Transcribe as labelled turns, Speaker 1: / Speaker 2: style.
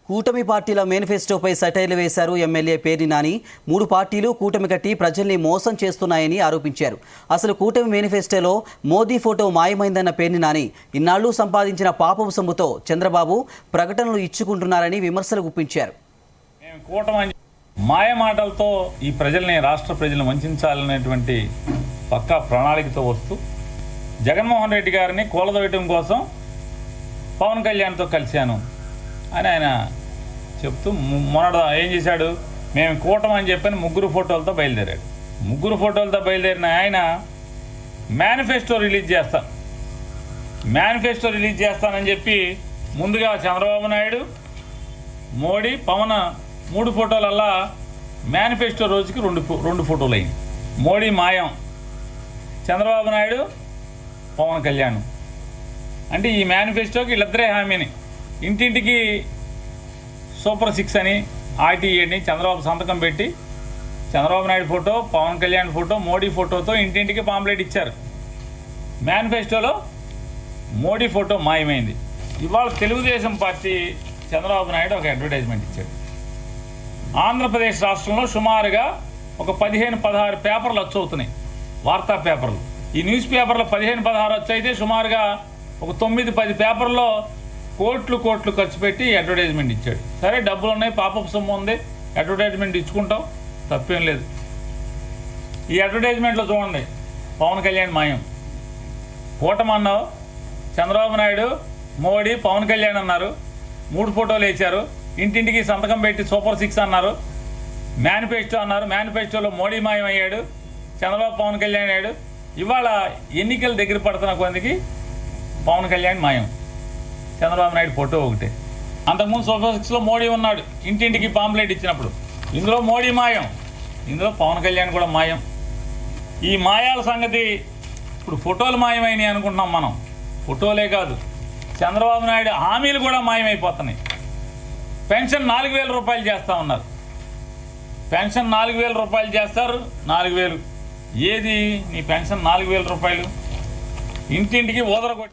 Speaker 1: కూటమి పార్టీల మేనిఫెస్టోపై సెటైర్లు వేశారు ఎమ్మెల్యే పేర్ని నాని. 3 పార్టీలు కూటమి కట్టి ప్రజల్ని మోసం చేస్తున్నాయని ఆరోపించారు. అసలు కూటమి మేనిఫెస్టోలో మోదీ ఫోటో మాయమైందన్న పేర్ని నాని ఇన్నాళ్లు సంపాదించిన పాపపు సొమ్ముతో చంద్రబాబు ప్రకటనలు ఇచ్చుకుంటున్నారని విమర్శలు గుప్పించారు.
Speaker 2: కూటమి మాయ మాటలతో ఈ ప్రజల్ని, రాష్ట్ర ప్రజలను వంచాలనేటువంటి పక్కా ప్రణాళికతో వస్తూ జగన్మోహన్ రెడ్డి గారిని కూలదోయటం కోసం పవన్ కళ్యాణ్తో కలిశాను అని ఆయన చెప్తూ మొన్నట ఏం చేశాడు, మేము కూటమి అని చెప్పని 3 ఫోటోలతో బయలుదేరాడు. 3 ఫోటోలతో బయలుదేరిన ఆయన మేనిఫెస్టో రిలీజ్ చేస్తానని చెప్పి ముందుగా చంద్రబాబు నాయుడు, మోడీ, పవన్ 3 ఫోటోలల్లా మేనిఫెస్టో రోజుకి 2 ఫోటోలు అయింది. మోడీ మాయం, చంద్రబాబు నాయుడు, పవన్ కళ్యాణ్. అంటే ఈ మేనిఫెస్టోకి వీళ్ళిద్దరే హామీని, ఇంటింటికి సూపర్ 6 అని, ఆర్టీఏని చంద్రబాబు సంతకం పెట్టి చంద్రబాబు నాయుడు ఫోటో, పవన్ కళ్యాణ్ ఫోటో, మోడీ ఫోటోతో ఇంటింటికి పాంప్లెట్ ఇచ్చారు. మేనిఫెస్టోలో మోడీ ఫోటో మాయమైంది. ఇవాళ తెలుగుదేశం పార్టీ చంద్రబాబు నాయుడు ఒక అడ్వర్టైజ్మెంట్ ఇచ్చాడు. ఆంధ్రప్రదేశ్ రాష్ట్రంలో సుమారుగా ఒక 15-16 పేపర్లు వచ్చవుతున్నాయి, వార్తా పేపర్లు. ఈ న్యూస్ పేపర్లు 15-16 వచ్చైతే సుమారుగా ఒక 9-10 పేపర్లో కోట్లు ఖర్చు పెట్టి అడ్వర్టైజ్మెంట్ ఇచ్చాడు. సరే, డబ్బులు ఉన్నాయి, పాపపు సొమ్ము ఉంది, అడ్వర్టైజ్మెంట్ ఇచ్చుకుంటాం, తప్పేం లేదు. ఈ అడ్వర్టైజ్మెంట్లో చూడండి, పవన్ కళ్యాణ్ మాయం. కూటమి అన్నావు, చంద్రబాబు నాయుడు, మోడీ, పవన్ కళ్యాణ్ అన్నారు, 3 ఫోటోలు వేశారు, ఇంటింటికి సంతకం పెట్టి సూపర్ 6 అన్నారు, మేనిఫెస్టో అన్నారు, మేనిఫెస్టోలో మోడీ మాయం అయ్యాడు, చంద్రబాబు పవన్ కళ్యాణ్ అయ్యాడు. ఇవాళ ఎన్నికలు దగ్గర పడుతున్న కొందికి పవన్ కళ్యాణ్ మాయం, చంద్రబాబు నాయుడు ఫోటో ఒకటే. అంతకుముందు సూపర్ 6లో మోడీ ఉన్నాడు, ఇంటింటికి పాంప్లెట్ ఇచ్చినప్పుడు. ఇందులో మోడీ మాయం, ఇందులో పవన్ కళ్యాణ్ కూడా మాయం. ఈ మాయాల సంగతి ఇప్పుడు ఫోటోలు మాయమైనాయి అనుకుంటున్నాం మనం. ఫోటోలే కాదు, చంద్రబాబు నాయుడు హామీలు కూడా మాయమైపోతున్నాయి. పెన్షన్ 4,000 రూపాయలు చేస్తూ ఉన్నారు. పెన్షన్ 4,000 రూపాయలు చేస్తారు. 4,000 ఏది నీ పెన్షన్? 4,000 రూపాయలు ఇంటింటికి ఊదరగొట్టి